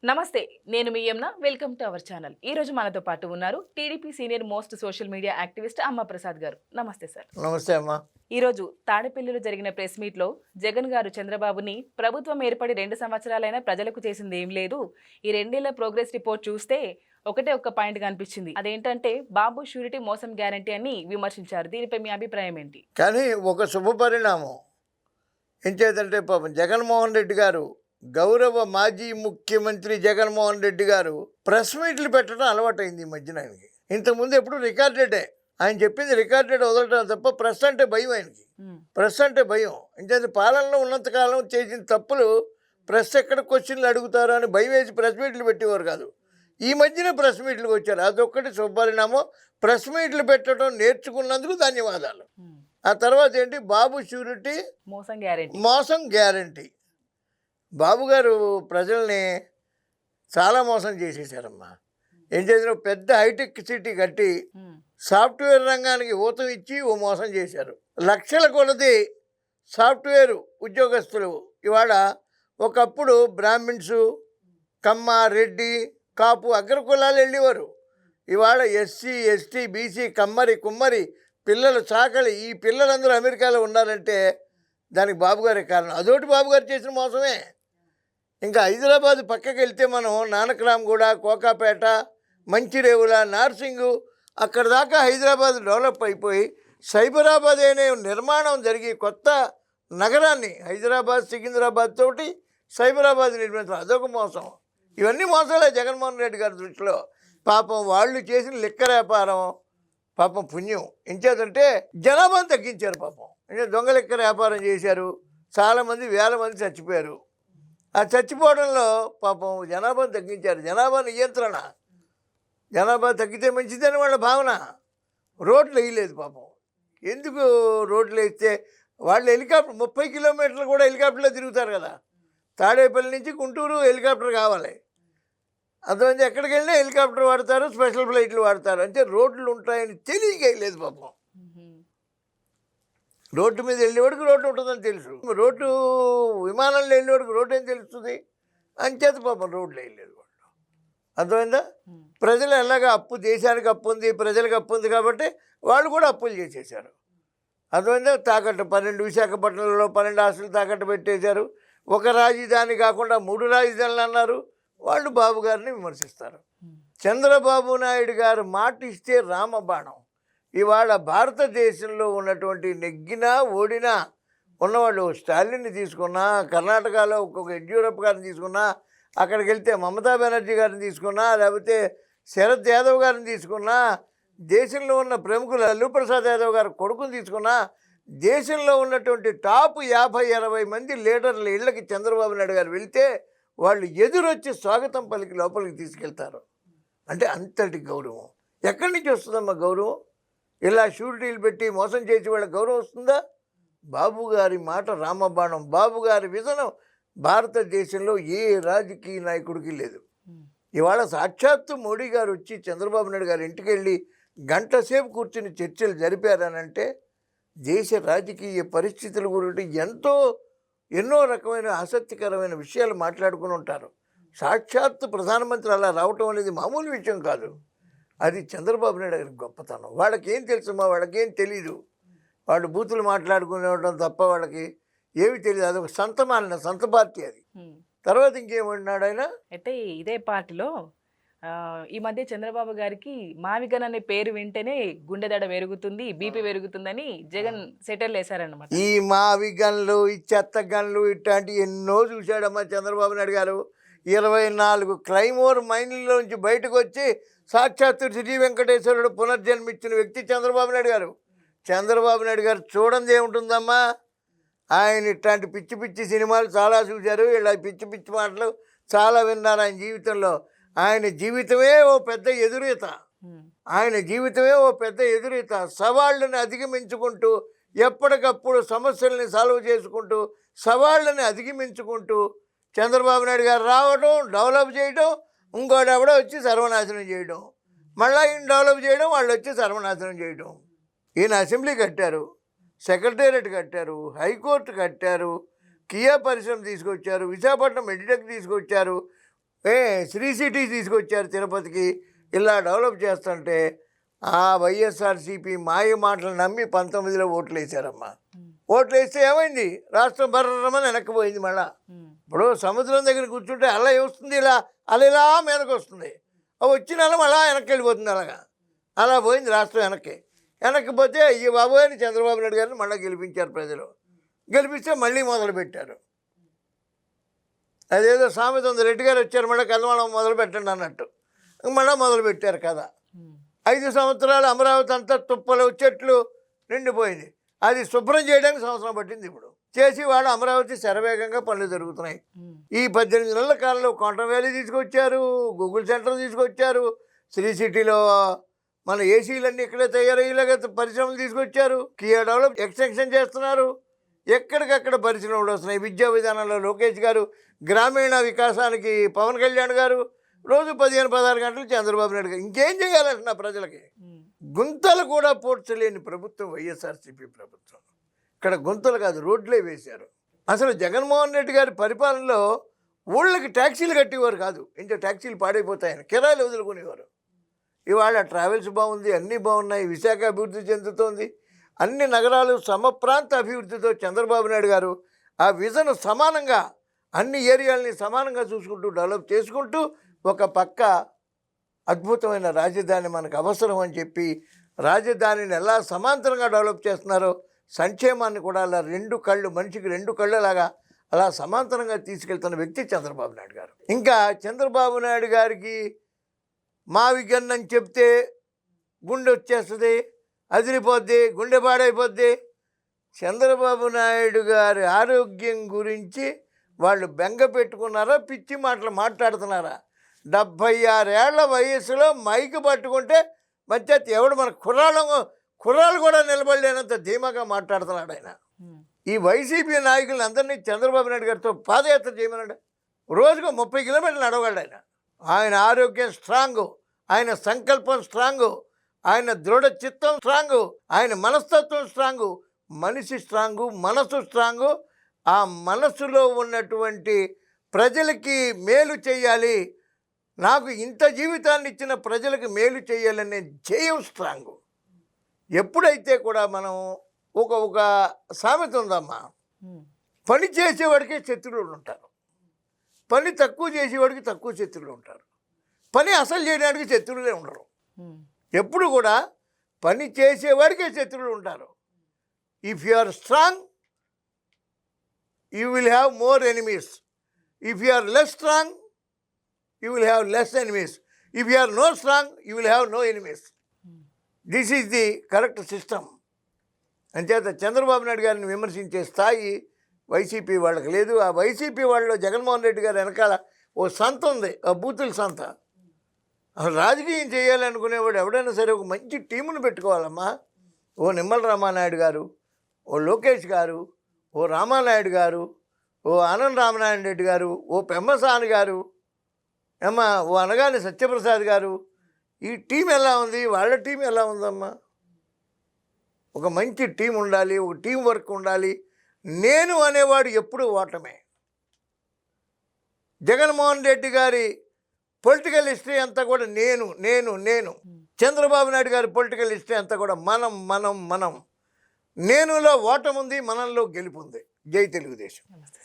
నమస్తే. నేను మీ Yamuna. Welcome to our channel. ఈ రోజు మనతో పాటు ఉన్నారు TDP senior most social media activist Amma Prasad గారు. నమస్తే సార్. నమస్తే అమ్మా. ఈ రోజు తాడేపల్లిలో జరిగిన ప్రెస్ మీట్ లో జగన్ గారు చంద్రబాబుని ప్రభుత్వం ఏర్పడి 2 సంవత్సరాలైనా ప్రజలకు చేసింది ఏం లేదు, ఈ 2 ఏళ్ల ప్రోగ్రెస్ రిపోర్ట్ చూస్తే ఒకటే ఒక్క పాయింట్ కనిపించింది, అదేంటంటే బాబు షూరిటీ మోసం గ్యారంటీ అని విమర్శించారు. దీనిపై మీ అభిప్రాయం ఏంటి? కానీ ఒక శుభ పరిణామం ఏం చేద్దంటే పాపం జగన్మోహన్ రెడ్డి గారు, గౌరవ మాజీ ముఖ్యమంత్రి జగన్మోహన్ రెడ్డి గారు ప్రెస్ మీట్లు పెట్టడం అలవాటైంది ఈ మధ్యన ఆయనకి. ఇంతకుముందు ఎప్పుడు రికార్డెడే, ఆయన చెప్పింది రికార్డెడ్ వదలటం తప్ప ప్రెస్ అంటే భయం ఆయనకి. ప్రెస్ అంటే భయం. ఇంకేంటి పాలనలో ఉన్నంతకాలం చేసిన తప్పులు ప్రెస్ ఎక్కడ క్వశ్చన్లు అడుగుతారో అని భయం వేసి ప్రెస్ మీట్లు పెట్టేవారు కాదు. ఈ మధ్యన ప్రెస్ మీట్లకు వచ్చారు, అదొక్కటి శుభపరిణామం. ప్రెస్ మీట్లు పెట్టడం నేర్చుకున్నందుకు ధన్యవాదాలు. ఆ తర్వాత ఏంటి, బాబు షూరిటీ మోసం గ్యారంటీ. బాబు గారు ప్రజల్ని చాలా మోసం చేసేసారమ్మా. ఏం చేసిన, పెద్ద హైటెక్ సిటీ కట్టి సాఫ్ట్వేర్ రంగానికి ఊతం ఇచ్చి ఓ మోసం చేశారు. లక్షల కొలది సాఫ్ట్వేర్ ఉద్యోగస్తులు ఇవాళ ఒకప్పుడు బ్రాహ్మిన్స్, కమ్మ, రెడ్డి, కాపు అగ్రకులాలు వెళ్ళేవారు. ఇవాళ ఎస్సీ, ఎస్టీ, బీసీ, కమ్మరి, కుమ్మరి పిల్లలు, చాకలి, ఈ పిల్లలందరూ అమెరికాలో ఉన్నారంటే దానికి బాబుగారే కారణం. అదొకటి బాబుగారు చేసిన మోసమే. ఇంకా హైదరాబాద్ పక్కకి వెళ్తే మనం నానక్రామ్గూడ, కోకాపేట, మంచిరేవుల, నార్సింగు అక్కడ దాకా హైదరాబాద్ డెవలప్ అయిపోయి సైబరాబాద్ అనే నిర్మాణం జరిగి కొత్త నగరాన్ని హైదరాబాద్, సికింద్రాబాద్ తోటి సైబరాబాద్ నిర్మించడం అదొక మోసం. ఇవన్నీ మోసాలే జగన్మోహన్ రెడ్డి గారి దృష్టిలో. పాపం వాళ్ళు చేసిన లిక్కర్ వ్యాపారం పాపం పుణ్యం. ఎంచేదంటే జనాభాను తగ్గించారు. పాపం అంటే దొంగ లిక్కర్ వ్యాపారం చేశారు, చాలామంది వేల మంది చచ్చిపోయారు. ఆ చచ్చిపోవడంలో పాపం జనాభాను తగ్గించారు. జనాభా నియంత్రణ, జనాభా తగ్గితే మంచిదని వాళ్ళ భావన. రోడ్లు వేయలేదు పాపం. ఎందుకు రోడ్లు వేస్తే వాళ్ళు హెలికాప్టర్ 30 కిలోమీటర్లు కూడా హెలికాప్టర్లో తిరుగుతారు కదా. తాడేపల్లి నుంచి గుంటూరు హెలికాప్టర్ కావాలి. అర్థమైంది, ఎక్కడికి వెళ్ళినా హెలికాప్టర్ వాడతారు, స్పెషల్ ఫ్లైట్లు వాడతారు. అంటే రోడ్లు ఉంటాయని తెలియలేదు పాపం. రోడ్డు మీద వెళ్ళేవాడికి రోడ్డు ఉంటుందని తెలుసు, రోడ్డు విమానంలో వెళ్ళేవాడికి రోడ్డు ఏం తెలుస్తుంది. అంచేత పాపం రోడ్లు వేయలేదు వాళ్ళు. అర్థమైందా, ప్రజలు ఎలాగా అప్పు, దేశానికి అప్పు ఉంది, ప్రజలకు అప్పు ఉంది కాబట్టి వాళ్ళు కూడా అప్పులు చేసేసారు. అర్థమైందా, తాకట్టు 12 విశాఖపట్నంలో 12 ఆస్తులు తాకట్టు పెట్టేశారు. ఒక రాజధాని కాకుండా 3 రాజధానులు అన్నారు. వాళ్ళు బాబు గారిని విమర్శిస్తారు. చంద్రబాబు నాయుడు గారు మాట ఇస్తే రామబాణం. ఇవాళ భారతదేశంలో ఉన్నటువంటి నెగ్గినా ఓడినా ఉన్నవాళ్ళు స్టాలిన్ని తీసుకున్నా, కర్ణాటకలో ఒక్కొక్క యడ్యూరప్ప గారిని తీసుకున్నా, అక్కడికి వెళ్తే మమతా బెనర్జీ గారిని తీసుకున్నా, లేకపోతే శరద్ యాదవ్ గారిని తీసుకున్నా, దేశంలో ఉన్న ప్రముఖులు లల్లూ ప్రసాద్ యాదవ్ గారి కొడుకుని తీసుకున్నా, దేశంలో ఉన్నటువంటి టాప్ 50-60 మంది లీడర్ల ఇళ్ళకి చంద్రబాబు నాయుడు గారు వెళ్తే వాళ్ళు ఎదురొచ్చి స్వాగతం పలికి లోపలికి తీసుకెళ్తారు. అంటే అంతటి గౌరవం ఎక్కడి నుంచి వస్తుందమ్మా గౌరవం? ఇలా షూరిటీలు పెట్టి మోసం చేసి వాళ్ళ గౌరవం వస్తుందా? బాబు గారి మాట రామబాణం. బాబు గారి విజనం భారతదేశంలో ఏ రాజకీయ నాయకుడికి లేదు. ఇవాళ సాక్షాత్తు మోడీ గారు వచ్చి చంద్రబాబు నాయుడు గారి ఇంటికి వెళ్ళి గంట సేపు కూర్చుని చర్చలు జరిపారనంటే దేశ రాజకీయ పరిస్థితుల గురించి ఎన్నో రకమైన ఆసక్తికరమైన విషయాలు మాట్లాడుకుని ఉంటారు. సాక్షాత్తు ప్రధానమంత్రి అలా రావటం అనేది మామూలు విషయం కాదు. అది చంద్రబాబు నాయుడు గారికి గొప్పతనం. వాళ్ళకేం తెలుసమ్మా, వాళ్ళకేం తెలీదు. వాళ్ళు బూతులు మాట్లాడుకునేవడం తప్ప వాళ్ళకి ఏమి తెలియదు. అదొక సంత పార్టీ అది. తర్వాత ఇంకేమన్నాడు ఆయన, అయితే ఇదే పార్టీలో ఈ మధ్య చంద్రబాబు గారికి మావిగన్ అనే పేరు వింటేనే గుండెదడ పెరుగుతుంది, బీపీ పెరుగుతుందని జగన్ సెటిల్ వేశారన్నమాట. ఈ మావిగన్లు, ఈ చెత్త గన్లు ఇట్లాంటి ఎన్నో చూశాడమ్మా చంద్రబాబు నాయుడు గారు. 24 క్లైమోర్ మైన్లోంచి బయటకు వచ్చి సాక్షాత్తు శ్రీ వెంకటేశ్వరుడు పునర్జన్మించిన వ్యక్తి చంద్రబాబు నాయుడు గారు. చంద్రబాబు నాయుడు గారు చూడండి ఏముంటుందమ్మా, ఆయన ఇట్లాంటి పిచ్చి పిచ్చి సినిమాలు చాలా చూశారు, ఇలా పిచ్చి పిచ్చి మాటలు చాలా విన్నారు ఆయన జీవితంలో. ఆయన జీవితమే ఓ పెద్ద ఎదురీత. సవాళ్ళని అధిగమించుకుంటూ, ఎప్పటికప్పుడు సమస్యల్ని సాల్వ్ చేసుకుంటూ, సవాళ్ళని అధిగమించుకుంటూ చంద్రబాబు నాయుడు గారు రావడం, డెవలప్ చేయడం, ఇంకోటి ఎవడో వచ్చి సర్వనాశనం చేయడం, మళ్ళీ ఈయన డెవలప్ చేయడం, వాళ్ళు వచ్చి సర్వనాశనం చేయడం. ఈయన అసెంబ్లీ కట్టారు, సెక్రటేరియట్ కట్టారు, హైకోర్టు కట్టారు, కియా పరిశ్రమ తీసుకొచ్చారు, విశాఖపట్నం మెడిటెక్ తీసుకొచ్చారు, శ్రీ సిటీ తీసుకొచ్చారు తిరుపతికి. ఇలా డెవలప్ చేస్తుంటే ఆ వైఎస్ఆర్సీపీ మాయ మాటలు నమ్మి 19లో ఓట్లు వేశారమ్మా. ఓట్లు వేస్తే ఏమైంది? రాష్ట్రం బర్రమని వెనక్కిపోయింది. మళ్ళా ఇప్పుడు సముద్రం దగ్గర కూర్చుంటే అలా వస్తుంది, ఇలా మీదకి వస్తుంది. వచ్చిన అలా మళ్ళా వెనక్కి వెళ్ళిపోతుంది. అలా పోయింది రాష్ట్రం వెనక్కి పోతే ఈ బాబు అని చంద్రబాబు నాయుడు గారిని మళ్ళీ గెలిపించారు ప్రజలు. గెలిపిస్తే మళ్ళీ మొదలుపెట్టారు. అదేదో సామెత ఉంది, రెడ్డి గారు వచ్చారు మళ్ళీ కథమడం మొదలు పెట్టండి అన్నట్టు మళ్ళీ మొదలుపెట్టారు కదా. 5 సంవత్సరాలు అమరావతి అంతా తుప్పలు చెట్లు నిండిపోయింది. అది శుభ్రం చేయడానికి సంవత్సరం పట్టింది. ఇప్పుడు చేసి వాళ్ళు అమరావతి శరవేగంగా పనులు జరుగుతున్నాయి. ఈ 18 నెలల కాలంలో క్వాంటమ్ వ్యాలీ తీసుకొచ్చారు, గూగుల్ సెంటర్ తీసుకొచ్చారు, శ్రీ సిటీలో మన ఏసీలన్నీ ఇక్కడే తయారయ్యేలాగా పరిశ్రమలు తీసుకొచ్చారు, కియా డెవలప్ ఎక్స్టెన్షన్ చేస్తున్నారు, ఎక్కడికక్కడ పరిశ్రమలు వస్తున్నాయి. విద్యా విధానంలో లోకేష్ గారు, గ్రామీణ వికాసానికి పవన్ కళ్యాణ్ గారు, రోజు 15-16 గంటలు చంద్రబాబు నాయుడు గారు. ఇంకేం చేయాలంటున్నా ప్రజలకి? గుంతలు కూడా పోడ్చలేని ప్రభుత్వం వైఎస్ఆర్సీపీ ప్రభుత్వం. ఇక్కడ గుంతలు కాదు, రోడ్లే వేశారు. అసలు జగన్మోహన్ రెడ్డి గారి పరిపాలనలో ఊళ్ళకి ట్యాక్సీలు కట్టేవారు కాదు. ఇంకా ట్యాక్సీలు పాడైపోతాయని కిరాయిలు వదులుకునేవారు. ఇవాళ ట్రావెల్స్ బాగుంది, అన్నీ బాగున్నాయి, విశాఖ అభివృద్ధి చెందుతోంది. అన్ని నగరాలు సమప్రాంత అభివృద్ధితో చంద్రబాబు నాయుడు గారు ఆ విజన్ సమానంగా అన్ని ఏరియాలని సమానంగా చూసుకుంటూ డెవలప్ చేసుకుంటూ ఒక పక్క అద్భుతమైన రాజధాని మనకు అవసరం అని చెప్పి రాజధానిని ఎలా సమాంతరంగా డెవలప్ చేస్తున్నారో సంక్షేమాన్ని కూడా అలా మనిషికి 2 కళ్ళలాగా అలా సమాంతరంగా తీసుకెళ్తున్న వ్యక్తి చంద్రబాబు నాయుడు గారు. ఇంకా చంద్రబాబు నాయుడు గారికి మావి గన్నని చెప్తే గుండె వచ్చేస్తుంది, అదిరిపోద్ది, గుండె పాడైపోద్ది. చంద్రబాబు నాయుడు గారి ఆరోగ్యం గురించి వాళ్ళు బెంగ పెట్టుకున్నారా, పిచ్చి మాటలు మాట్లాడుతున్నారా? 76 ఏళ్ల వయసులో మైకు పట్టుకుంటే మధ్య ఎవడు మన కుర్రాళ్ళు కూడా నిలబడలేనంత ధీమాగా మాట్లాడుతున్నాడు ఆయన. ఈ వైసీపీ నాయకులను అందరినీ చంద్రబాబు నాయుడు గారితో పాదయాత్ర చేయమన్నాడు. రోజుకు 30 కిలోమీటర్లు నడవగలడు ఆయన ఆరోగ్యం స్ట్రాంగు, ఆయన సంకల్పం స్ట్రాంగు, ఆయన దృఢ చిత్తం స్ట్రాంగు, ఆయన మనస్తత్వం స్ట్రాంగు, మనిషి స్ట్రాంగు, మనసు స్ట్రాంగు. ఆ మనసులో ఉన్నటువంటి ప్రజలకి మేలు చేయాలి, నాకు ఇంత జీవితాన్ని ఇచ్చిన ప్రజలకు మేలు చేయాలనే ధ్యేయం స్ట్రాంగు. ఎప్పుడైతే కూడా మనం ఒక సామెత ఉందమ్మా, పని చేసేవాడికి శత్రువులు ఉంటారు, పని తక్కువ చేసేవాడికి తక్కువ శత్రువులు ఉంటారు, పని అసలు చేయడానికి శత్రువులే ఉండరు. ఎప్పుడు కూడా పని చేసేవాడికే శత్రువులు ఉంటారు. If you are strong you will have more enemies. If you are less strong, you will have less enemies. If you are not strong, you will have no enemies. This is the correct system. అంచేత చంద్రబాబు నాయుడు గారిని విమర్శించే స్థాయి YCP వాళ్ళకి లేదు. ఆ YCP వాళ్ళలో జగన్మోహన్ రెడ్డి గారి వెనకాల ఓ సంత ఉంది, ఆ బూతుల సంత. అసలు రాజకీయం చేయాలనుకునేవాడు ఎవడైనా సరే ఒక మంచి టీమును పెట్టుకోవాలమ్మా. ఓ నిమ్మల రామానాయుడు గారు, ఓ లోకేష్ గారు, ఓ రామానాయుడు గారు, ఓ ఆనంద్ రామనారాయణ రెడ్డి గారు, ఓ పెమ్మసాని గారు, ఓ అనగాని సత్యప్రసాద్ గారు. ఈ టీం ఎలా ఉంది, వాళ్ళ టీం ఎలా ఉందమ్మా? ఒక మంచి టీం ఉండాలి, ఒక టీం వర్క్ ఉండాలి. నేను అనేవాడు ఎప్పుడూ ఓటమే. జగన్మోహన్ రెడ్డి గారి పొలిటికల్ హిస్టరీ అంతా కూడా నేను చంద్రబాబు నాయుడు గారి పొలిటికల్ హిస్టరీ అంతా కూడా మనం నేనులో ఓటముంది, మనంలో గెలుపు ఉంది. జై తెలుగుదేశం. నమస్తే.